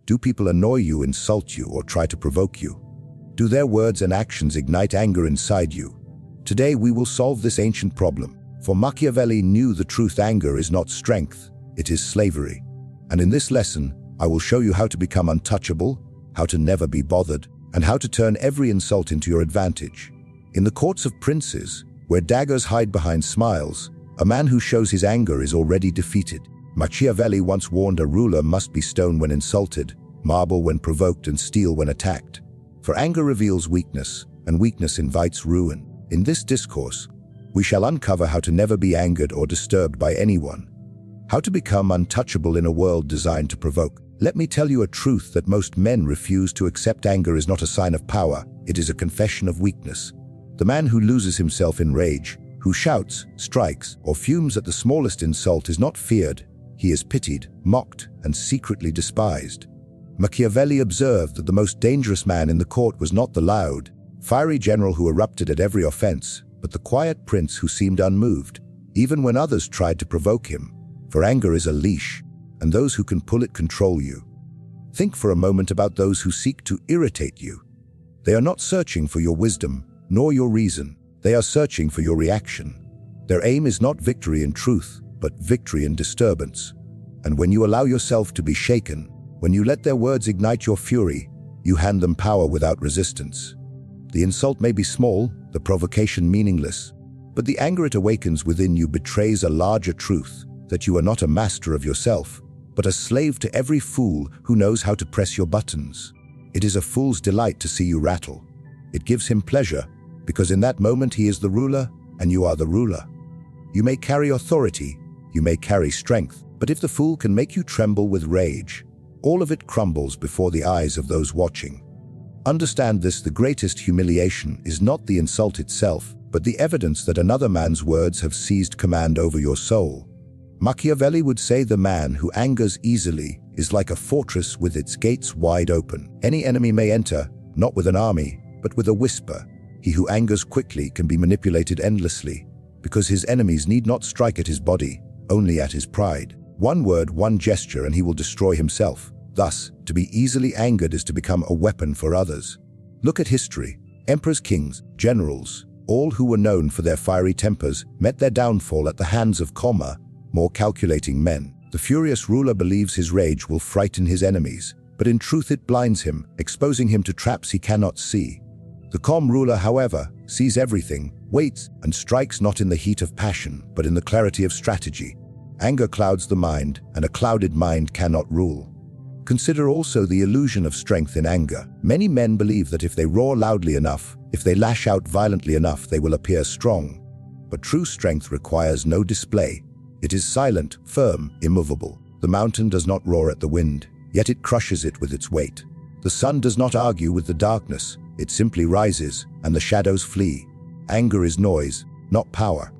Do people annoy you, insult you, or try to provoke you? Do their words and actions ignite anger inside you? Today we will solve this ancient problem, for Machiavelli knew the truth: anger is not strength, it is slavery. And in this lesson, I will show you how to become untouchable, how to never be bothered, and how to turn every insult into your advantage. In the courts of princes, where daggers hide behind smiles, a man who shows his anger is already defeated. Machiavelli once warned a ruler must be stone when insulted, marble when provoked, and steel when attacked. For anger reveals weakness, and weakness invites ruin. In this discourse, we shall uncover how to never be angered or disturbed by anyone, how to become untouchable in a world designed to provoke. Let me tell you a truth that most men refuse to accept: anger is not a sign of power, it is a confession of weakness. The man who loses himself in rage, who shouts, strikes, or fumes at the smallest insult is not feared. He is pitied, mocked, and secretly despised. Machiavelli observed that the most dangerous man in the court was not the loud, fiery general who erupted at every offense, but the quiet prince who seemed unmoved, even when others tried to provoke him. For anger is a leash, and those who can pull it control you. Think for a moment about those who seek to irritate you. They are not searching for your wisdom, nor your reason. They are searching for your reaction. Their aim is not victory in truth, but victory in disturbance. And when you allow yourself to be shaken, when you let their words ignite your fury, you hand them power without resistance. The insult may be small, the provocation meaningless, but the anger it awakens within you betrays a larger truth, that you are not a master of yourself, but a slave to every fool who knows how to press your buttons. It is a fool's delight to see you rattle. It gives him pleasure, because in that moment he is the ruler, and you are the ruler. You may carry authority, you may carry strength, but if the fool can make you tremble with rage, all of it crumbles before the eyes of those watching. Understand this: the greatest humiliation is not the insult itself, but the evidence that another man's words have seized command over your soul. Machiavelli would say the man who angers easily is like a fortress with its gates wide open. Any enemy may enter, not with an army, but with a whisper. He who angers quickly can be manipulated endlessly, because his enemies need not strike at his body, only at his pride. One word, one gesture, and he will destroy himself. Thus, to be easily angered is to become a weapon for others. Look at history. Emperors, kings, generals, all who were known for their fiery tempers, met their downfall at the hands of calmer, more calculating men. The furious ruler believes his rage will frighten his enemies, but in truth it blinds him, exposing him to traps he cannot see. The calm ruler, however, sees everything, waits, and strikes not in the heat of passion, but in the clarity of strategy. Anger clouds the mind, and a clouded mind cannot rule. Consider also the illusion of strength in anger. Many men believe that if they roar loudly enough, if they lash out violently enough, they will appear strong. But true strength requires no display. It is silent, firm, immovable. The mountain does not roar at the wind, yet it crushes it with its weight. The sun does not argue with the darkness, it simply rises, and the shadows flee. Anger is noise, not power.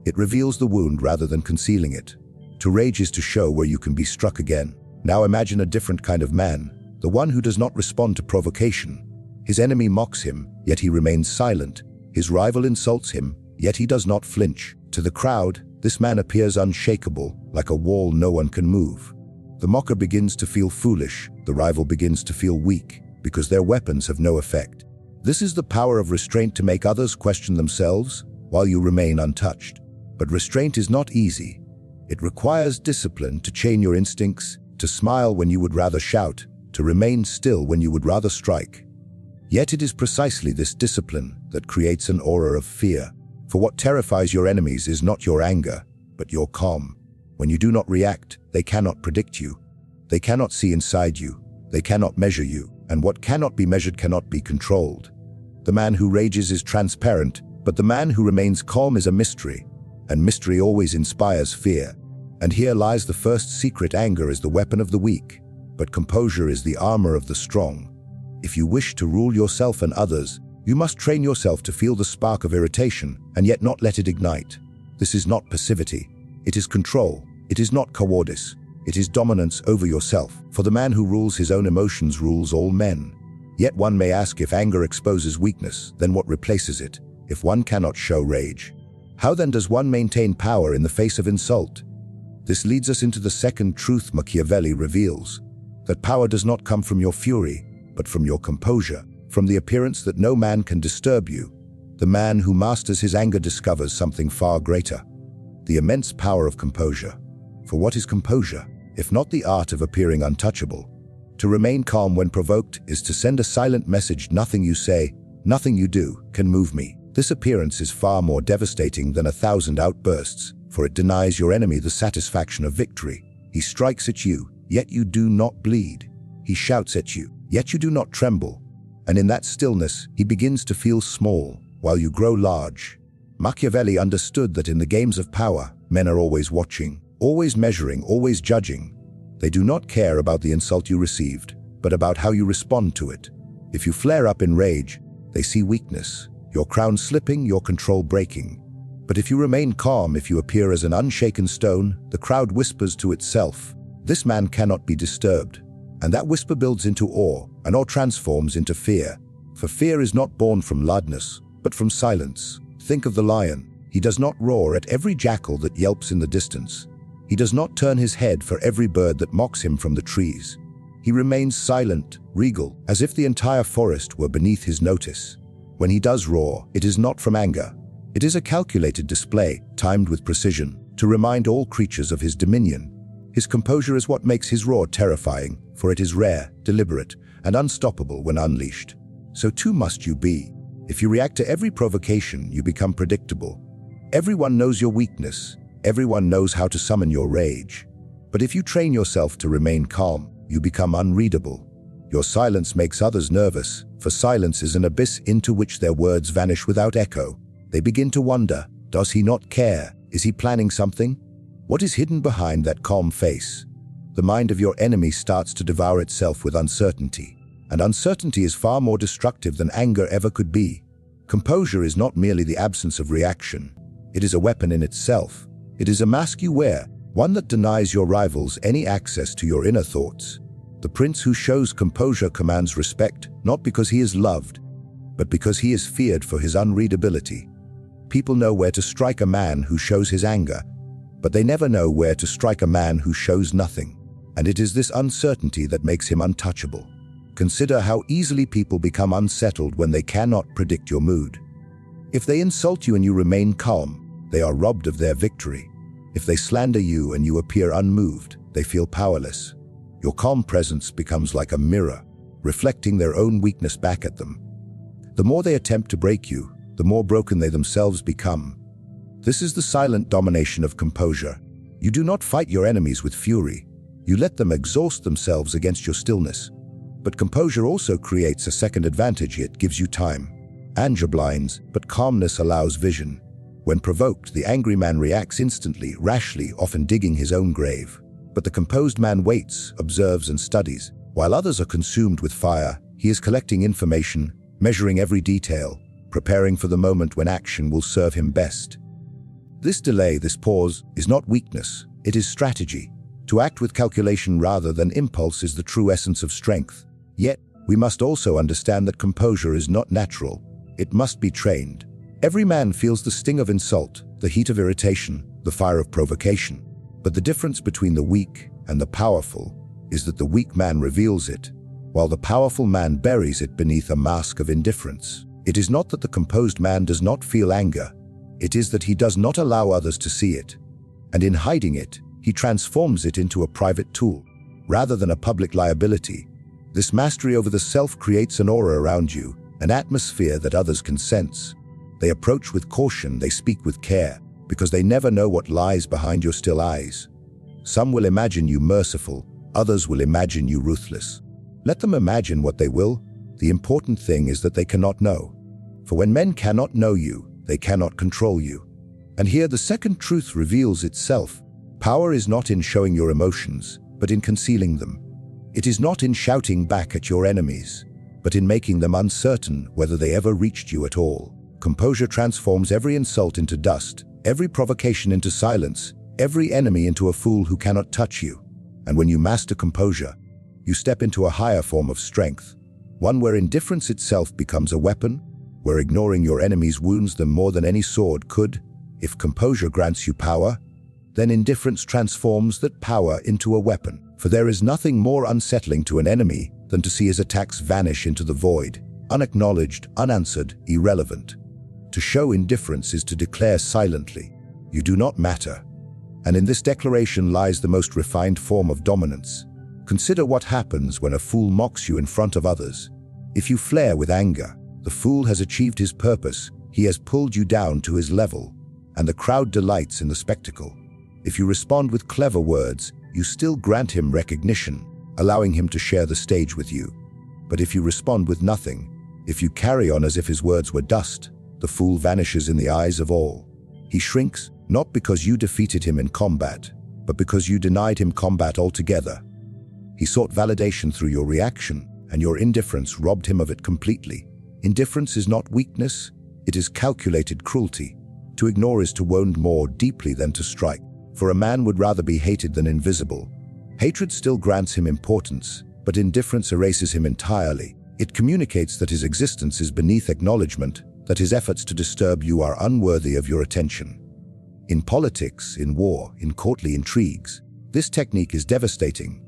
It reveals the wound rather than concealing it. To rage is to show where you can be struck again. Now imagine a different kind of man, the one who does not respond to provocation. His enemy mocks him, yet he remains silent. His rival insults him, yet he does not flinch. To the crowd, this man appears unshakable, like a wall no one can move. The mocker begins to feel foolish, the rival begins to feel weak, because their weapons have no effect. This is the power of restraint, to make others question themselves, while you remain untouched. But restraint is not easy. It requires discipline to chain your instincts, to smile when you would rather shout, to remain still when you would rather strike. Yet it is precisely this discipline that creates an aura of fear. For what terrifies your enemies is not your anger, but your calm. When you do not react, they cannot predict you. They cannot see inside you. They cannot measure you. And what cannot be measured cannot be controlled. The man who rages is transparent, but the man who remains calm is a mystery. And mystery always inspires fear. And here lies the first secret: anger is the weapon of the weak, but composure is the armor of the strong. If you wish to rule yourself and others, you must train yourself to feel the spark of irritation and yet not let it ignite. This is not passivity. It is control. It is not cowardice. It is dominance over yourself. For the man who rules his own emotions rules all men. Yet one may ask, if anger exposes weakness, then what replaces it? If one cannot show rage, how then does one maintain power in the face of insult? This leads us into the second truth Machiavelli reveals. that power does not come from your fury, but from your composure, from the appearance that no man can disturb you. The man who masters his anger discovers something far greater: the immense power of composure. For what is composure, if not the art of appearing untouchable? To remain calm when provoked is to send a silent message: nothing you say, nothing you do, can move me. This appearance is far more devastating than 1,000 outbursts, for it denies your enemy the satisfaction of victory. He strikes at you, yet you do not bleed. He shouts at you, yet you do not tremble. And in that stillness, he begins to feel small, while you grow large. Machiavelli understood that in the games of power, men are always watching, always measuring, always judging. They do not care about the insult you received, but about how you respond to it. If you flare up in rage, they see weakness, your crown slipping, your control breaking. But if you remain calm, if you appear as an unshaken stone, the crowd whispers to itself, "This man cannot be disturbed." And that whisper builds into awe, and awe transforms into fear. For fear is not born from loudness, but from silence. Think of the lion. He does not roar at every jackal that yelps in the distance. He does not turn his head for every bird that mocks him from the trees. He remains silent, regal, as if the entire forest were beneath his notice. When he does roar, it is not from anger. It is a calculated display, timed with precision, to remind all creatures of his dominion. His composure is what makes his roar terrifying, for it is rare, deliberate, and unstoppable when unleashed. So too must you be. If you react to every provocation, you become predictable. Everyone knows your weakness. Everyone knows how to summon your rage. But if you train yourself to remain calm, you become unreadable. Your silence makes others nervous, for silence is an abyss into which their words vanish without echo. They begin to wonder, does he not care? Is he planning something? What is hidden behind that calm face? The mind of your enemy starts to devour itself with uncertainty, and uncertainty is far more destructive than anger ever could be. Composure is not merely the absence of reaction. It is a weapon in itself. It is a mask you wear, one that denies your rivals any access to your inner thoughts. The prince who shows composure commands respect, not because he is loved, but because he is feared for his unreadability. People know where to strike a man who shows his anger, but they never know where to strike a man who shows nothing. And it is this uncertainty that makes him untouchable. Consider how easily people become unsettled when they cannot predict your mood. If they insult you and you remain calm, they are robbed of their victory. If they slander you and you appear unmoved, they feel powerless. Your calm presence becomes like a mirror, reflecting their own weakness back at them. The more they attempt to break you, the more broken they themselves become. This is the silent domination of composure. You do not fight your enemies with fury. You let them exhaust themselves against your stillness. But composure also creates a second advantage. It gives you time. Anger blinds, but calmness allows vision. When provoked, the angry man reacts instantly, rashly, often digging his own grave. But the composed man waits, observes, and studies. While others are consumed with fire, he is collecting information, measuring every detail, preparing for the moment when action will serve him best. This delay, this pause, is not weakness, it is strategy. To act with calculation rather than impulse is the true essence of strength. Yet, we must also understand that composure is not natural. It must be trained. Every man feels the sting of insult, the heat of irritation, the fire of provocation. But the difference between the weak and the powerful is that the weak man reveals it, while the powerful man buries it beneath a mask of indifference. It is not that the composed man does not feel anger. It is that he does not allow others to see it. And in hiding it, he transforms it into a private tool, rather than a public liability. This mastery over the self creates an aura around you, an atmosphere that others can sense. They approach with caution, they speak with care, because they never know what lies behind your still eyes. Some will imagine you merciful, others will imagine you ruthless. Let them imagine what they will. The important thing is that they cannot know. For when men cannot know you, they cannot control you. And here the second truth reveals itself. Power is not in showing your emotions, but in concealing them. It is not in shouting back at your enemies, but in making them uncertain whether they ever reached you at all. Composure transforms every insult into dust, every provocation into silence, every enemy into a fool who cannot touch you. And when you master composure, you step into a higher form of strength, one where indifference itself becomes a weapon, where ignoring your enemies wounds them more than any sword could. If composure grants you power, then indifference transforms that power into a weapon. For there is nothing more unsettling to an enemy than to see his attacks vanish into the void, unacknowledged, unanswered, irrelevant. To show indifference is to declare silently, "You do not matter." And in this declaration lies the most refined form of dominance. Consider what happens when a fool mocks you in front of others. If you flare with anger, the fool has achieved his purpose. He has pulled you down to his level, and the crowd delights in the spectacle. If you respond with clever words, you still grant him recognition, allowing him to share the stage with you. But if you respond with nothing, if you carry on as if his words were dust, the fool vanishes in the eyes of all. He shrinks, not because you defeated him in combat, but because you denied him combat altogether. He sought validation through your reaction, and your indifference robbed him of it completely. Indifference is not weakness, it is calculated cruelty. To ignore is to wound more deeply than to strike, for a man would rather be hated than invisible. Hatred still grants him importance, but indifference erases him entirely. It communicates that his existence is beneath acknowledgement, that his efforts to disturb you are unworthy of your attention. In politics, in war, in courtly intrigues, this technique is devastating.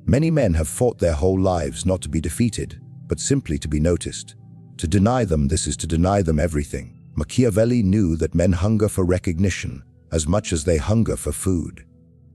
Many men have fought their whole lives not to be defeated, but simply to be noticed. To deny them, this is to deny them everything. Machiavelli knew that men hunger for recognition as much as they hunger for food.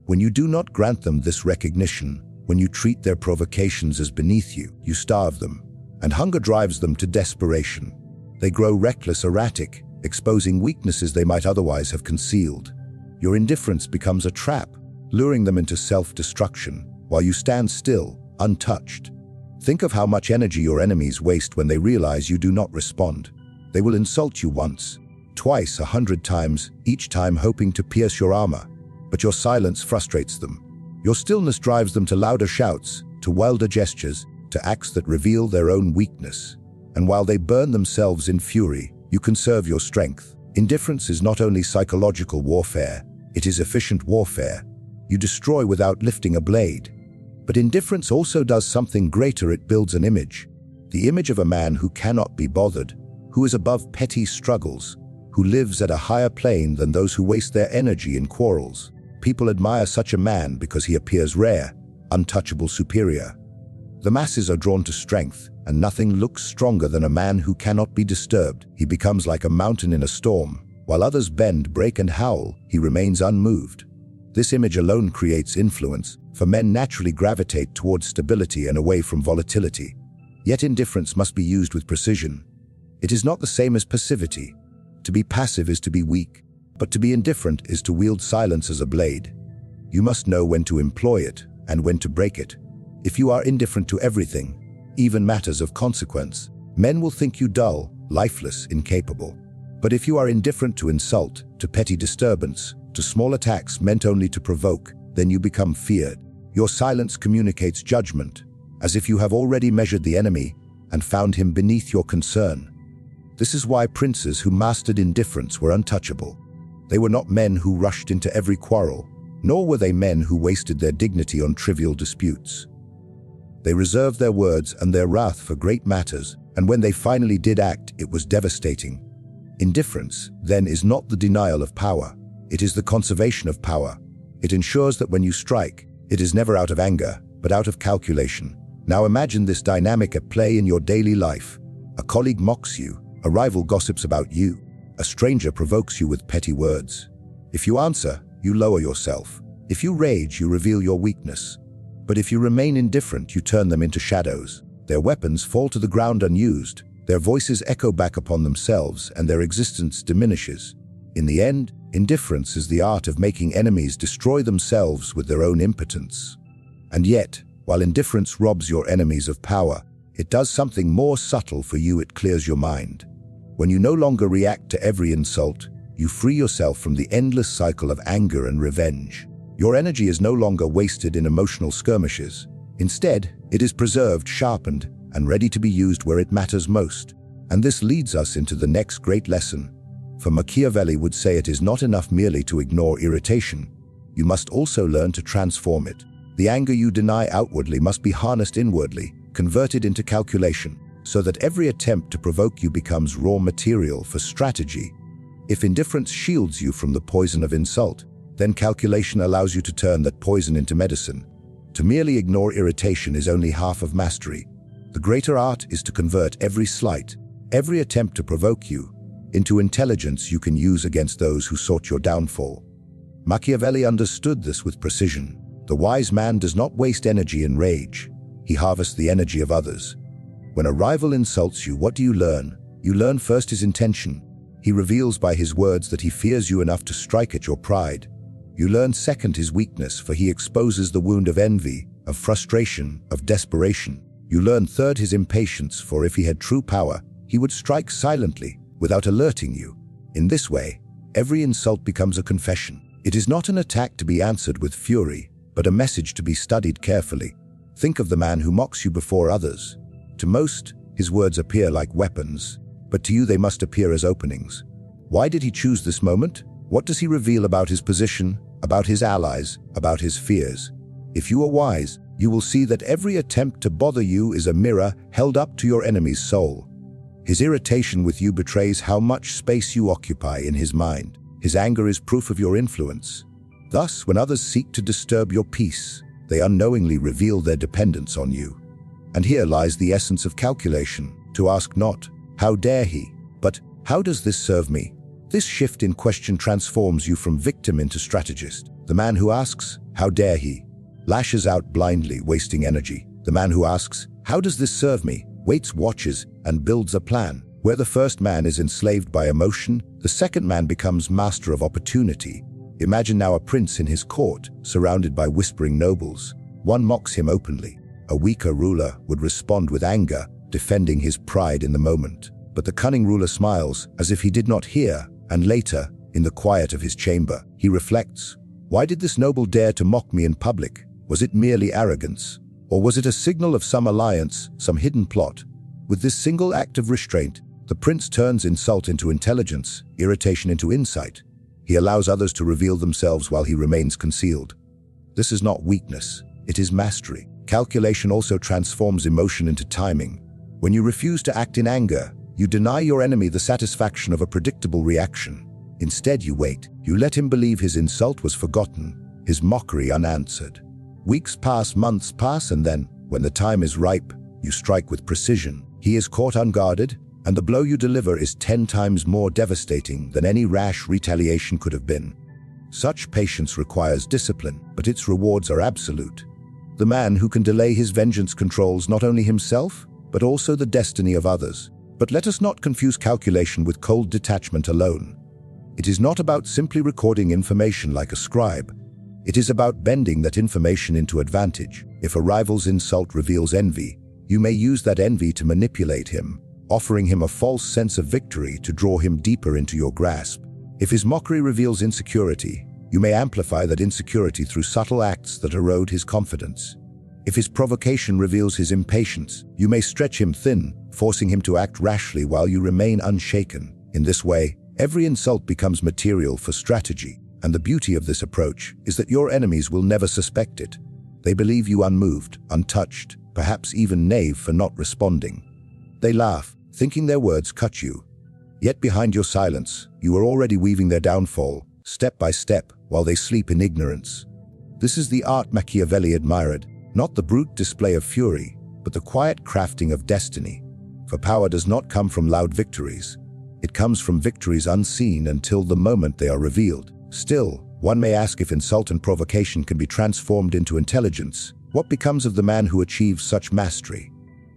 When you do not grant them this recognition, when you treat their provocations as beneath you, you starve them, and hunger drives them to desperation. They grow reckless, erratic, exposing weaknesses they might otherwise have concealed. Your indifference becomes a trap, luring them into self-destruction, while you stand still, untouched. Think of how much energy your enemies waste when they realize you do not respond. They will insult you once, twice, 100 times, each time hoping to pierce your armor. But your silence frustrates them. Your stillness drives them to louder shouts, to wilder gestures, to acts that reveal their own weakness. And while they burn themselves in fury, you conserve your strength. Indifference is not only psychological warfare, it is efficient warfare. You destroy without lifting a blade. But indifference also does something greater. It builds an image. The image of a man who cannot be bothered, who is above petty struggles, who lives at a higher plane than those who waste their energy in quarrels. People admire such a man because he appears rare, untouchable, superior. The masses are drawn to strength, and nothing looks stronger than a man who cannot be disturbed. He becomes like a mountain in a storm. While others bend, break, and howl, he remains unmoved. This image alone creates influence, for men naturally gravitate towards stability and away from volatility. Yet indifference must be used with precision. It is not the same as passivity. To be passive is to be weak, but to be indifferent is to wield silence as a blade. You must know when to employ it and when to break it. If you are indifferent to everything, even matters of consequence, men will think you dull, lifeless, incapable. But if you are indifferent to insult, to petty disturbance, to small attacks meant only to provoke, then you become feared. Your silence communicates judgment, as if you have already measured the enemy and found him beneath your concern. This is why princes who mastered indifference were untouchable. They were not men who rushed into every quarrel, nor were they men who wasted their dignity on trivial disputes. They reserved their words and their wrath for great matters, and when they finally did act, it was devastating. Indifference, then, is not the denial of power. It is the conservation of power. It ensures that when you strike, it is never out of anger, but out of calculation. Now imagine this dynamic at play in your daily life. A colleague mocks you, a rival gossips about you, a stranger provokes you with petty words. If you answer, you lower yourself. If you rage, you reveal your weakness. But if you remain indifferent, you turn them into shadows. Their weapons fall to the ground unused, their voices echo back upon themselves, and their existence diminishes. In the end, indifference is the art of making enemies destroy themselves with their own impotence. And yet, while indifference robs your enemies of power, it does something more subtle for you. It clears your mind. When you no longer react to every insult, you free yourself from the endless cycle of anger and revenge. Your energy is no longer wasted in emotional skirmishes. Instead, it is preserved, sharpened, and ready to be used where it matters most. And this leads us into the next great lesson. For Machiavelli would say it is not enough merely to ignore irritation. You must also learn to transform it. The anger you deny outwardly must be harnessed inwardly, converted into calculation, so that every attempt to provoke you becomes raw material for strategy. If indifference shields you from the poison of insult, then calculation allows you to turn that poison into medicine. To merely ignore irritation is only half of mastery. The greater art is to convert every slight, every attempt to provoke you, into intelligence you can use against those who sought your downfall. Machiavelli understood this with precision. The wise man does not waste energy in rage. He harvests the energy of others. When a rival insults you, what do you learn? You learn first his intention. He reveals by his words that he fears you enough to strike at your pride. You learn second his weakness, for he exposes the wound of envy, of frustration, of desperation. You learn third his impatience, for if he had true power, he would strike silently, without alerting you. In this way, every insult becomes a confession. It is not an attack to be answered with fury, but a message to be studied carefully. Think of the man who mocks you before others. To most, his words appear like weapons, but to you they must appear as openings. Why did he choose this moment? What does he reveal about his position, about his allies, about his fears? If you are wise, you will see that every attempt to bother you is a mirror held up to your enemy's soul. His irritation with you betrays how much space you occupy in his mind. His anger is proof of your influence. Thus, when others seek to disturb your peace, they unknowingly reveal their dependence on you. And here lies the essence of calculation, to ask not, how dare he, but how does this serve me? This shift in question transforms you from victim into strategist. The man who asks, how dare he, lashes out blindly, wasting energy. The man who asks, how does this serve me, waits, watches, and builds a plan. Where the first man is enslaved by emotion, the second man becomes master of opportunity. Imagine now a prince in his court, surrounded by whispering nobles. One mocks him openly. A weaker ruler would respond with anger, defending his pride in the moment. But the cunning ruler smiles, as if he did not hear, and later, in the quiet of his chamber, he reflects, why did this noble dare to mock me in public? Was it merely arrogance? Or was it a signal of some alliance, some hidden plot? With this single act of restraint, the prince turns insult into intelligence, irritation into insight. He allows others to reveal themselves while he remains concealed. This is not weakness, it is mastery. Calculation also transforms emotion into timing. When you refuse to act in anger, you deny your enemy the satisfaction of a predictable reaction. Instead, you wait. You let him believe his insult was forgotten, his mockery unanswered. Weeks pass, months pass, and then, when the time is ripe, you strike with precision. He is caught unguarded, and the blow you deliver is 10 times more devastating than any rash retaliation could have been. Such patience requires discipline, but its rewards are absolute. The man who can delay his vengeance controls not only himself, but also the destiny of others. But let us not confuse calculation with cold detachment alone. It is not about simply recording information like a scribe. It is about bending that information into advantage. If a rival's insult reveals envy, you may use that envy to manipulate him, offering him a false sense of victory to draw him deeper into your grasp. If his mockery reveals insecurity, you may amplify that insecurity through subtle acts that erode his confidence. If his provocation reveals his impatience, you may stretch him thin, forcing him to act rashly while you remain unshaken. In this way, every insult becomes material for strategy, and the beauty of this approach is that your enemies will never suspect it. They believe you unmoved, untouched, perhaps even naive for not responding. They laugh, thinking their words cut you. Yet behind your silence, you are already weaving their downfall, step by step, while they sleep in ignorance. This is the art Machiavelli admired, not the brute display of fury, but the quiet crafting of destiny. For power does not come from loud victories. It comes from victories unseen until the moment they are revealed. Still, one may ask if insult and provocation can be transformed into intelligence. What becomes of the man who achieves such mastery?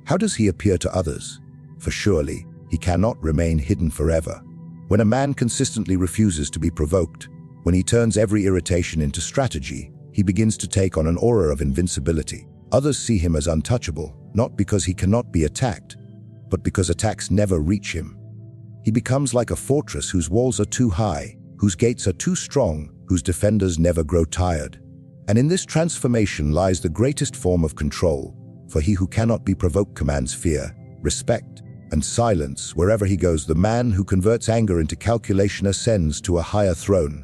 How does he appear to others? For surely, he cannot remain hidden forever. When a man consistently refuses to be provoked, when he turns every irritation into strategy, he begins to take on an aura of invincibility. Others see him as untouchable, not because he cannot be attacked, but because attacks never reach him. He becomes like a fortress whose walls are too high, whose gates are too strong, whose defenders never grow tired. And in this transformation lies the greatest form of control, for he who cannot be provoked commands fear, respect, and silence wherever he goes. The man who converts anger into calculation ascends to a higher throne,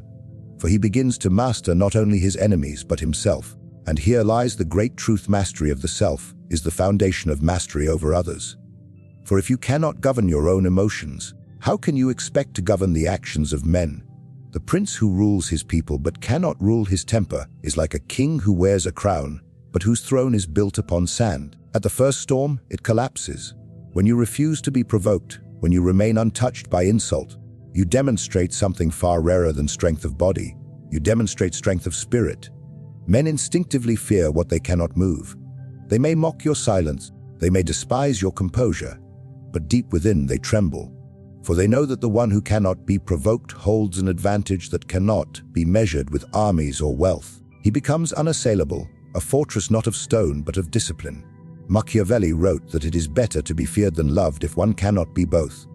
for he begins to master not only his enemies but himself. And here lies the great truth: mastery of the self is the foundation of mastery over others. For if you cannot govern your own emotions, how can you expect to govern the actions of men? The prince who rules his people but cannot rule his temper is like a king who wears a crown, but whose throne is built upon sand. At the first storm, it collapses. When you refuse to be provoked, when you remain untouched by insult, you demonstrate something far rarer than strength of body. You demonstrate strength of spirit. Men instinctively fear what they cannot move. They may mock your silence, they may despise your composure, but deep within they tremble. For they know that the one who cannot be provoked holds an advantage that cannot be measured with armies or wealth. He becomes unassailable, a fortress not of stone but of discipline. Machiavelli wrote that it is better to be feared than loved if one cannot be both.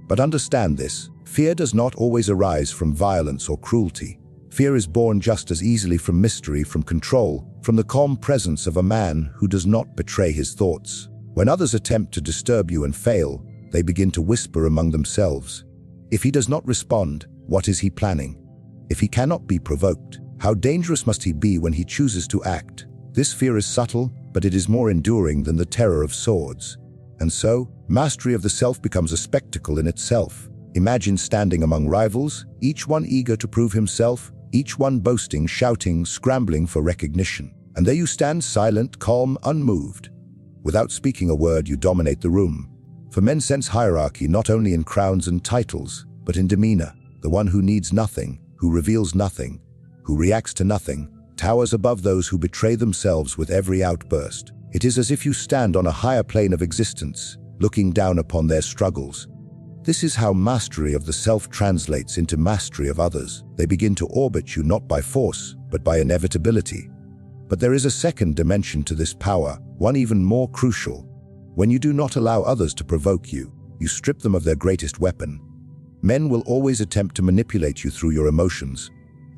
But understand this, fear does not always arise from violence or cruelty. Fear is born just as easily from mystery, from control, from the calm presence of a man who does not betray his thoughts. When others attempt to disturb you and fail, they begin to whisper among themselves. If he does not respond, what is he planning? If he cannot be provoked, how dangerous must he be when he chooses to act? This fear is subtle, but it is more enduring than the terror of swords. And so, mastery of the self becomes a spectacle in itself. Imagine standing among rivals, each one eager to prove himself, each one boasting, shouting, scrambling for recognition. And there you stand, silent, calm, unmoved. Without speaking a word, you dominate the room. For men sense hierarchy not only in crowns and titles, but in demeanor. The one who needs nothing, who reveals nothing, who reacts to nothing, towers above those who betray themselves with every outburst. It is as if you stand on a higher plane of existence, looking down upon their struggles. This is how mastery of the self translates into mastery of others. They begin to orbit you not by force, but by inevitability. But there is a second dimension to this power, one even more crucial. When you do not allow others to provoke you, you strip them of their greatest weapon. Men will always attempt to manipulate you through your emotions.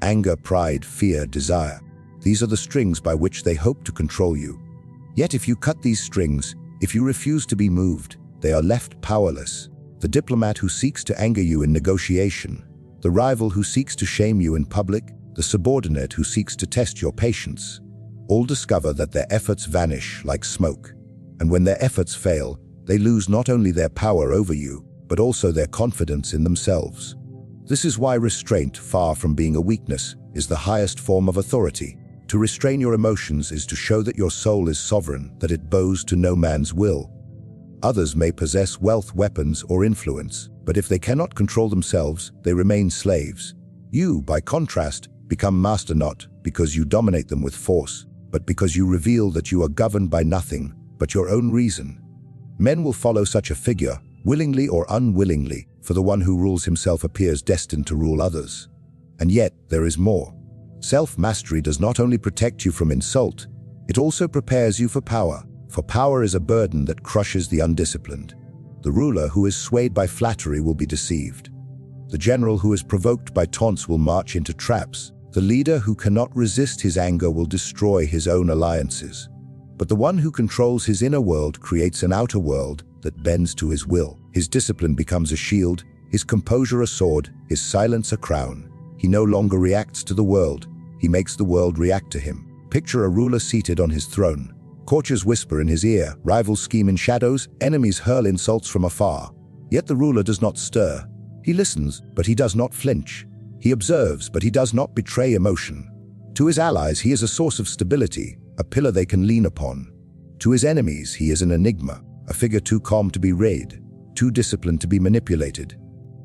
Anger, pride, fear, desire. These are the strings by which they hope to control you. Yet if you cut these strings, if you refuse to be moved, they are left powerless. The diplomat who seeks to anger you in negotiation, the rival who seeks to shame you in public, the subordinate who seeks to test your patience, all discover that their efforts vanish like smoke. And when their efforts fail, they lose not only their power over you, but also their confidence in themselves. This is why restraint, far from being a weakness, is the highest form of authority. To restrain your emotions is to show that your soul is sovereign, that it bows to no man's will. Others may possess wealth, weapons, or influence, but if they cannot control themselves, they remain slaves. You, by contrast, become master not because you dominate them with force, but because you reveal that you are governed by nothing but your own reason. Men will follow such a figure, willingly or unwillingly, for the one who rules himself appears destined to rule others. And yet, there is more. Self-mastery does not only protect you from insult, it also prepares you for power. For power is a burden that crushes the undisciplined. The ruler who is swayed by flattery will be deceived. The general who is provoked by taunts will march into traps. The leader who cannot resist his anger will destroy his own alliances. But the one who controls his inner world creates an outer world that bends to his will. His discipline becomes a shield, his composure a sword, his silence a crown. He no longer reacts to the world, he makes the world react to him. Picture a ruler seated on his throne. Courtiers whisper in his ear, rivals scheme in shadows, enemies hurl insults from afar. Yet the ruler does not stir. He listens, but he does not flinch. He observes, but he does not betray emotion. To his allies, he is a source of stability, a pillar they can lean upon. To his enemies, he is an enigma, a figure too calm to be read, too disciplined to be manipulated.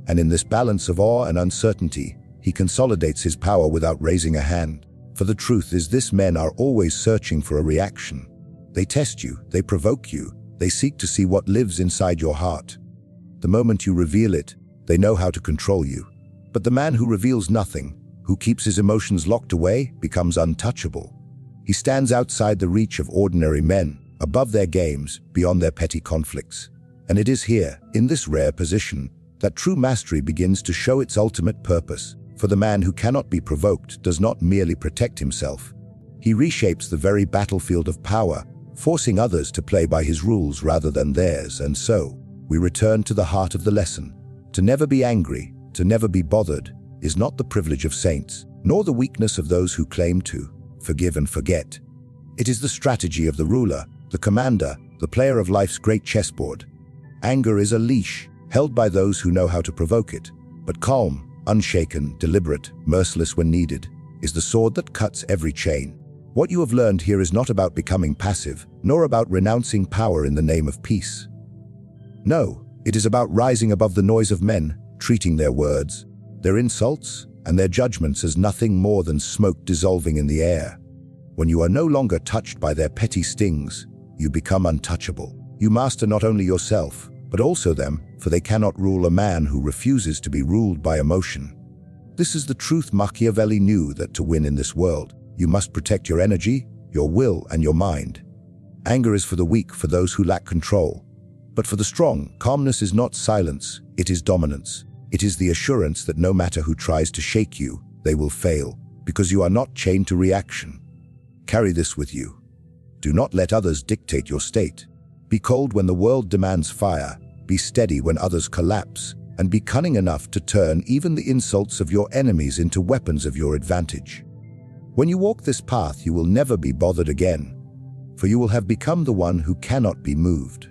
And in this balance of awe and uncertainty, he consolidates his power without raising a hand. For the truth is, this men are always searching for a reaction. They test you, they provoke you, they seek to see what lives inside your heart. The moment you reveal it, they know how to control you. But the man who reveals nothing, who keeps his emotions locked away, becomes untouchable. He stands outside the reach of ordinary men, above their games, beyond their petty conflicts. And it is here, in this rare position, that true mastery begins to show its ultimate purpose. For the man who cannot be provoked does not merely protect himself. He reshapes the very battlefield of power, forcing others to play by his rules rather than theirs. And so, we return to the heart of the lesson. To never be angry, to never be bothered, is not the privilege of saints, nor the weakness of those who claim to forgive and forget. It is the strategy of the ruler, the commander, the player of life's great chessboard. Anger is a leash, held by those who know how to provoke it. But calm, unshaken, deliberate, merciless when needed, is the sword that cuts every chain. What you have learned here is not about becoming passive, nor about renouncing power in the name of peace. No, it is about rising above the noise of men, treating their words, their insults, and their judgments as nothing more than smoke dissolving in the air. When you are no longer touched by their petty stings, you become untouchable. You master not only yourself, but also them, for they cannot rule a man who refuses to be ruled by emotion. This is the truth Machiavelli knew, that to win in this world, you must protect your energy, your will, and your mind. Anger is for the weak, for those who lack control. But for the strong, calmness is not silence, it is dominance. It is the assurance that no matter who tries to shake you, they will fail, because you are not chained to reaction. Carry this with you. Do not let others dictate your state. Be cold when the world demands fire, be steady when others collapse, and be cunning enough to turn even the insults of your enemies into weapons of your advantage. When you walk this path, you will never be bothered again, for you will have become the one who cannot be moved.